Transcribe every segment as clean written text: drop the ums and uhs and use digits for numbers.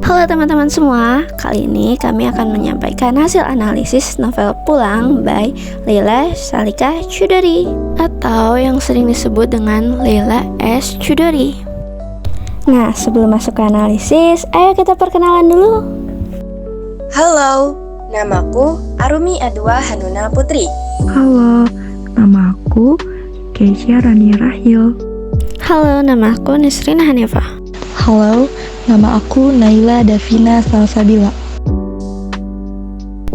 Halo teman-teman semua, kali ini kami akan menyampaikan hasil analisis novel Pulang by Leila Salika Chudori atau yang sering disebut dengan Leila S. Chudori. Nah, sebelum masuk ke analisis, ayo kita perkenalan dulu. Halo, namaku Arumi Adwa Hanuna Putri. Halo, nama aku Keisha Rani Rahil. Halo, nama aku Nisrina Hanifah. Halo, nama aku Naila Davina Salsabila.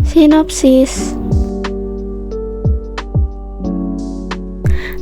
Sinopsis.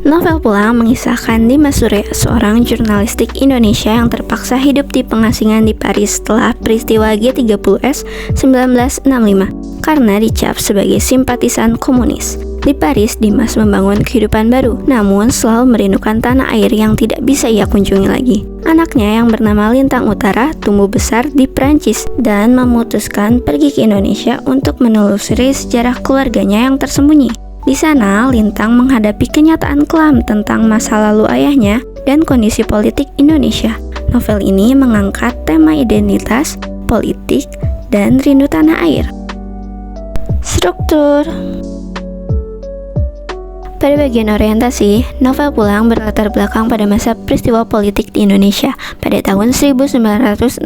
Novel Pulang mengisahkan Dimas Surya, seorang jurnalistik Indonesia yang terpaksa hidup di pengasingan di Paris setelah peristiwa G30S 1965 karena dicap sebagai simpatisan komunis. Di Paris, Dimas membangun kehidupan baru, namun selalu merindukan tanah air yang tidak bisa ia kunjungi lagi. Anaknya yang bernama Lintang Utara tumbuh besar di Prancis dan memutuskan pergi ke Indonesia untuk menelusuri sejarah keluarganya yang tersembunyi. Di sana, Lintang menghadapi kenyataan kelam tentang masa lalu ayahnya dan kondisi politik Indonesia. Novel ini mengangkat tema identitas, politik, dan rindu tanah air. Struktur. Pada bagian orientasi, novel Pulang berlatar belakang pada masa peristiwa politik di Indonesia pada tahun 1965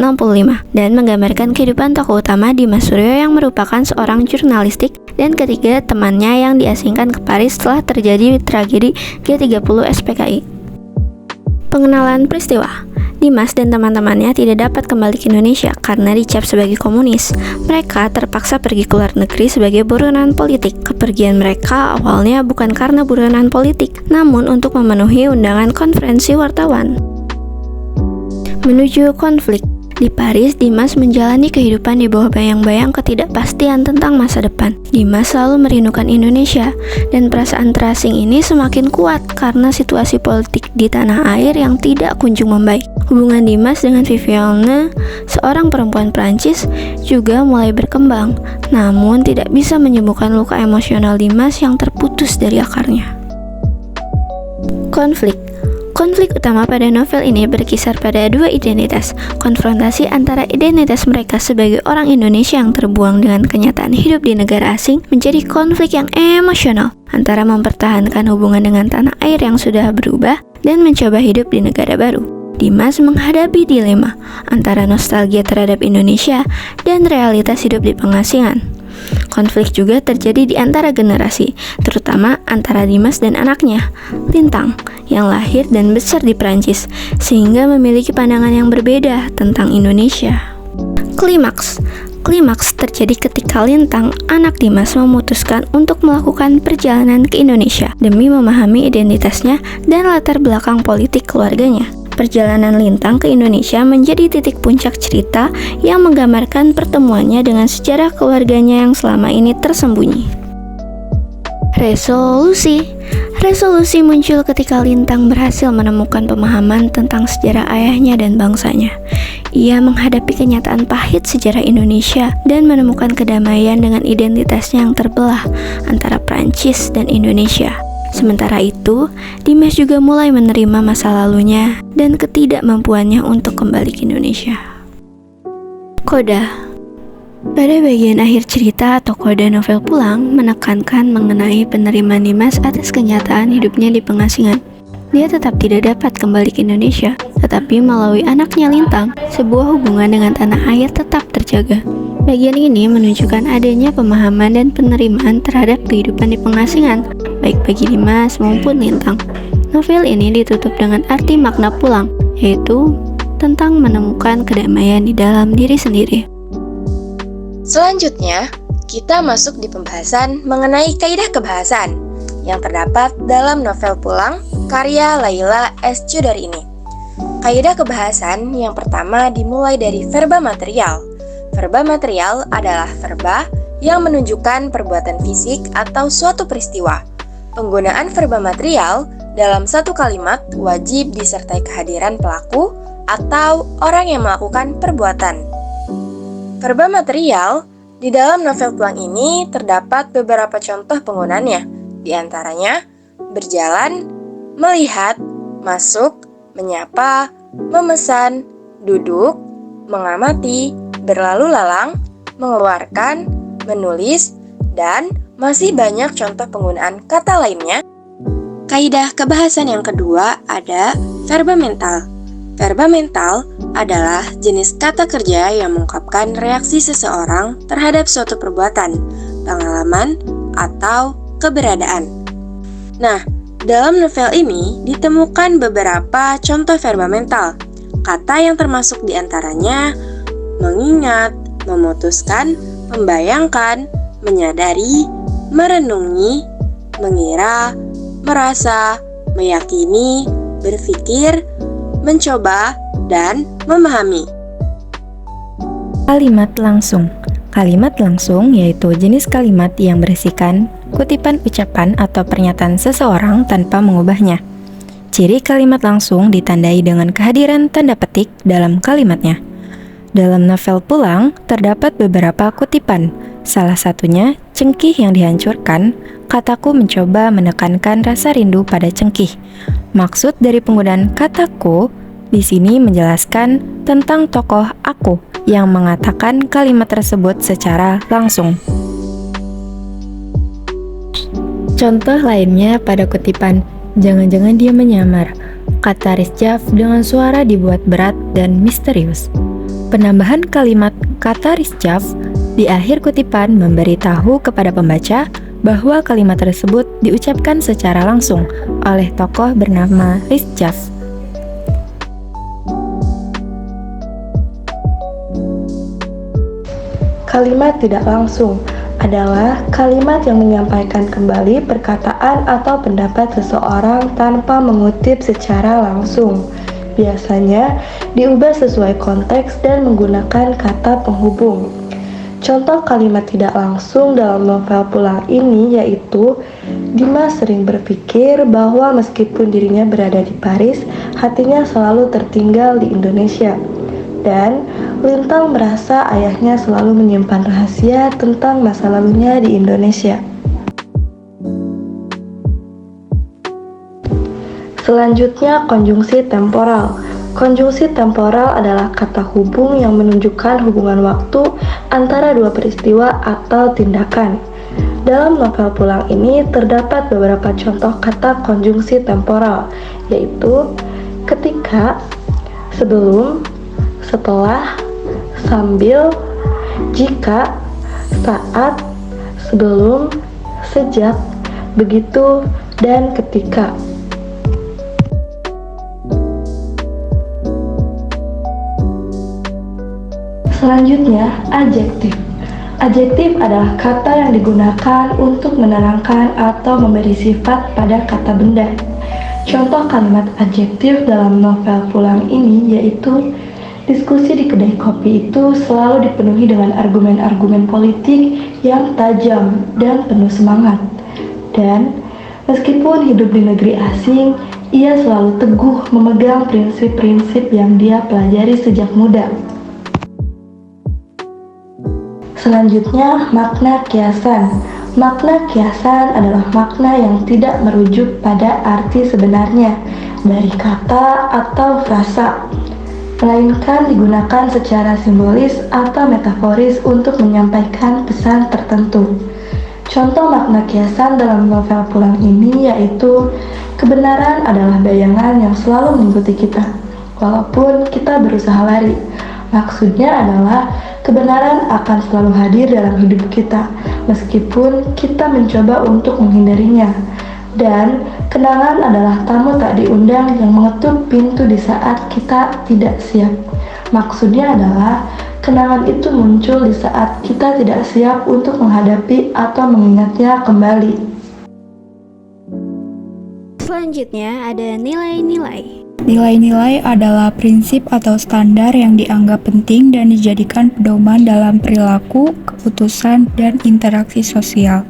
dan menggambarkan kehidupan tokoh utama Dimas Surya yang merupakan seorang jurnalistik dan ketiga temannya yang diasingkan ke Paris setelah terjadi tragedi G30 SPKI. Pengenalan peristiwa. Dimas dan teman-temannya tidak dapat kembali ke Indonesia karena dicap sebagai komunis. Mereka terpaksa pergi ke luar negeri sebagai buronan politik. Kepergian mereka awalnya bukan karena buronan politik, namun untuk memenuhi undangan konferensi wartawan. Menuju konflik. Di Paris, Dimas menjalani kehidupan di bawah bayang-bayang ketidakpastian tentang masa depan. Dimas selalu merindukan Indonesia, dan perasaan terasing ini semakin kuat karena situasi politik di tanah air yang tidak kunjung membaik. Hubungan Dimas dengan Viviane, seorang perempuan Prancis, juga mulai berkembang, namun tidak bisa menyembuhkan luka emosional Dimas yang terputus dari akarnya. Konflik. Konflik utama pada novel ini berkisar pada dua identitas, konfrontasi antara identitas mereka sebagai orang Indonesia yang terbuang dengan kenyataan hidup di negara asing menjadi konflik yang emosional antara mempertahankan hubungan dengan tanah air yang sudah berubah dan mencoba hidup di negara baru. Dimas menghadapi dilema antara nostalgia terhadap Indonesia dan realitas hidup di pengasingan. Konflik juga terjadi di antara generasi, terutama antara Dimas dan anaknya, Lintang, yang lahir dan besar di Prancis, sehingga memiliki pandangan yang berbeda tentang Indonesia. Klimaks. Klimaks terjadi ketika Lintang, anak Dimas, memutuskan untuk melakukan perjalanan ke Indonesia demi memahami identitasnya dan latar belakang politik keluarganya. Perjalanan Lintang ke Indonesia menjadi titik puncak cerita yang menggambarkan pertemuannya dengan sejarah keluarganya yang selama ini tersembunyi. Resolusi. Resolusi muncul ketika Lintang berhasil menemukan pemahaman tentang sejarah ayahnya dan bangsanya. Ia menghadapi kenyataan pahit sejarah Indonesia dan menemukan kedamaian dengan identitasnya yang terbelah antara Prancis dan Indonesia. Sementara itu, Dimas juga mulai menerima masa lalunya dan ketidakmampuannya untuk kembali ke Indonesia. Koda. Pada bagian akhir cerita atau koda novel Pulang menekankan mengenai penerimaan Dimas atas kenyataan hidupnya di pengasingan. Dia tetap tidak dapat kembali ke Indonesia, tetapi melalui anaknya Lintang, sebuah hubungan dengan tanah air tetap terjaga. Bagian ini menunjukkan adanya pemahaman dan penerimaan terhadap kehidupan di pengasingan, baik bagi Dimas maupun Lintang. Novel ini ditutup dengan arti makna pulang, yaitu tentang menemukan kedamaian di dalam diri sendiri. Selanjutnya, kita masuk di pembahasan mengenai kaidah kebahasan yang terdapat dalam novel Pulang karya Leila S. Chudori ini. Kaidah kebahasan yang pertama dimulai dari verba material. Verba material adalah verba yang menunjukkan perbuatan fisik atau suatu peristiwa. Penggunaan verba material dalam satu kalimat wajib disertai kehadiran pelaku atau orang yang melakukan perbuatan. Verba material di dalam novel Pulang ini terdapat beberapa contoh penggunaannya, di antaranya berjalan, melihat, masuk, menyapa, memesan, duduk, mengamati, berlalu lalang, mengeluarkan, menulis, dan masih banyak contoh penggunaan kata lainnya. Kaidah kebahasan yang kedua ada verba mental. Verba mental adalah jenis kata kerja yang mengungkapkan reaksi seseorang terhadap suatu perbuatan, pengalaman, atau keberadaan. Nah, dalam novel ini ditemukan beberapa contoh verba mental. Kata yang termasuk diantaranya mengingat, memutuskan, membayangkan, menyadari, merenungi, mengira, merasa, meyakini, berpikir, mencoba, dan memahami. Kalimat langsung. Kalimat langsung yaitu jenis kalimat yang berisikan kutipan ucapan atau pernyataan seseorang tanpa mengubahnya. Ciri kalimat langsung ditandai dengan kehadiran tanda petik dalam kalimatnya. Dalam novel Pulang, terdapat beberapa kutipan. Salah satunya, cengkih yang dihancurkan, kataku mencoba menekankan rasa rindu pada cengkih. Maksud dari penggunaan kataku di sini menjelaskan tentang tokoh aku yang mengatakan kalimat tersebut secara langsung. Contoh lainnya pada kutipan, jangan-jangan dia menyamar. Kata Rizjaf dengan suara dibuat berat dan misterius. Penambahan kalimat kata Rizjaf di akhir kutipan memberitahu kepada pembaca bahwa kalimat tersebut diucapkan secara langsung oleh tokoh bernama Rizjaf. Kalimat tidak langsung adalah kalimat yang menyampaikan kembali perkataan atau pendapat seseorang tanpa mengutip secara langsung. Biasanya diubah sesuai konteks dan menggunakan kata penghubung. Contoh kalimat tidak langsung dalam novel Pulang ini yaitu Dimas sering berpikir bahwa meskipun dirinya berada di Paris, hatinya selalu tertinggal di Indonesia. Dan Lintang merasa ayahnya selalu menyimpan rahasia tentang masa lalunya di Indonesia. Selanjutnya, konjungsi temporal. Konjungsi temporal adalah kata hubung yang menunjukkan hubungan waktu antara dua peristiwa atau tindakan. Dalam novel Pulang ini terdapat beberapa contoh kata konjungsi temporal, yaitu ketika, sebelum, setelah, sambil, jika, saat, sebelum, sejak, begitu, dan ketika. Selanjutnya, adjektif. Adjektif adalah kata yang digunakan untuk menerangkan atau memberi sifat pada kata benda. Contoh kalimat adjektif dalam novel Pulang ini yaitu diskusi di kedai kopi itu selalu dipenuhi dengan argumen-argumen politik yang tajam dan penuh semangat. Dan meskipun hidup di negeri asing, ia selalu teguh memegang prinsip-prinsip yang dia pelajari sejak muda. Selanjutnya, makna kiasan. Makna kiasan adalah makna yang tidak merujuk pada arti sebenarnya dari kata atau frasa, melainkan digunakan secara simbolis atau metaforis untuk menyampaikan pesan tertentu. Contoh makna kiasan dalam novel Pulang ini yaitu kebenaran adalah bayangan yang selalu mengikuti kita, walaupun kita berusaha lari. Maksudnya adalah kebenaran akan selalu hadir dalam hidup kita, meskipun kita mencoba untuk menghindarinya. Dan kenangan adalah tamu tak diundang yang mengetuk pintu di saat kita tidak siap. Maksudnya adalah kenangan itu muncul di saat kita tidak siap untuk menghadapi atau mengingatnya kembali. Selanjutnya ada nilai-nilai. Nilai-nilai adalah prinsip atau standar yang dianggap penting dan dijadikan pedoman dalam perilaku, keputusan, dan interaksi sosial.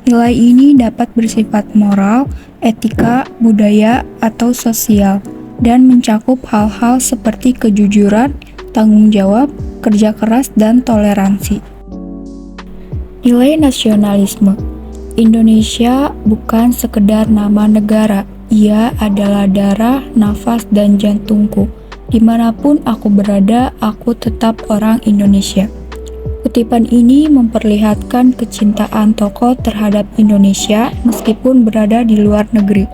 Nilai ini dapat bersifat moral, etika, budaya, atau sosial, dan mencakup hal-hal seperti kejujuran, tanggung jawab, kerja keras, dan toleransi. Nilai nasionalisme. Indonesia bukan sekedar nama negara, ia adalah darah, nafas, dan jantungku. Dimanapun aku berada, aku tetap orang Indonesia. Kutipan ini memperlihatkan kecintaan tokoh terhadap Indonesia meskipun berada di luar negeri.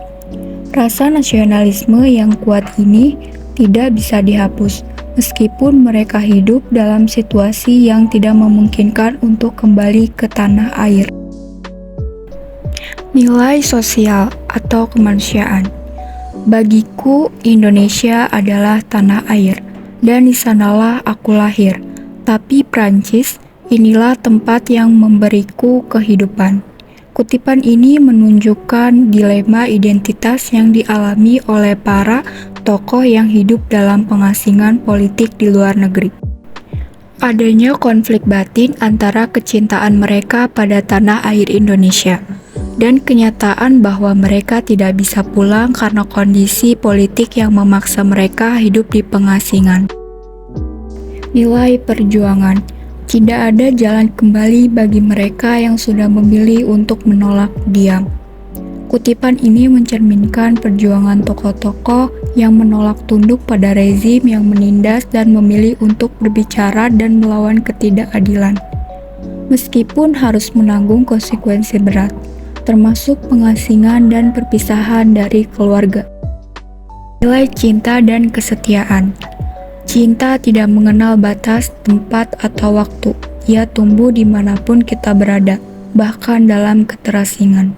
Rasa nasionalisme yang kuat ini tidak bisa dihapus, meskipun mereka hidup dalam situasi yang tidak memungkinkan untuk kembali ke tanah air. Nilai sosial atau kemanusiaan. Bagiku, Indonesia adalah tanah air, dan di sanalah aku lahir. Tapi Prancis, inilah tempat yang memberiku kehidupan. Kutipan ini menunjukkan dilema identitas yang dialami oleh para tokoh yang hidup dalam pengasingan politik di luar negeri. Adanya konflik batin antara kecintaan mereka pada tanah air Indonesia dan kenyataan bahwa mereka tidak bisa pulang karena kondisi politik yang memaksa mereka hidup di pengasingan. Nilai perjuangan. Tidak ada jalan kembali bagi mereka yang sudah memilih untuk menolak diam. Kutipan ini mencerminkan perjuangan tokoh-tokoh yang menolak tunduk pada rezim yang menindas dan memilih untuk berbicara dan melawan ketidakadilan. Meskipun harus menanggung konsekuensi berat, termasuk pengasingan dan perpisahan dari keluarga. Nilai cinta dan kesetiaan. Cinta tidak mengenal batas, tempat, atau waktu. Ia tumbuh dimanapun kita berada, bahkan dalam keterasingan.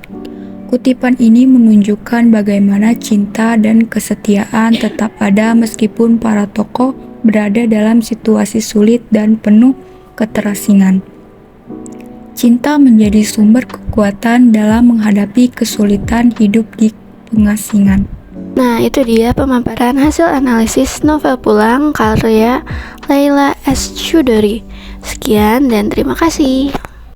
Kutipan ini menunjukkan bagaimana cinta dan kesetiaan tetap ada meskipun para tokoh berada dalam situasi sulit dan penuh keterasingan. Cinta menjadi sumber kekuatan dalam menghadapi kesulitan hidup di pengasingan. Nah, itu dia pemaparan hasil analisis novel Pulang karya Laila S. Chudori. Sekian dan terima kasih.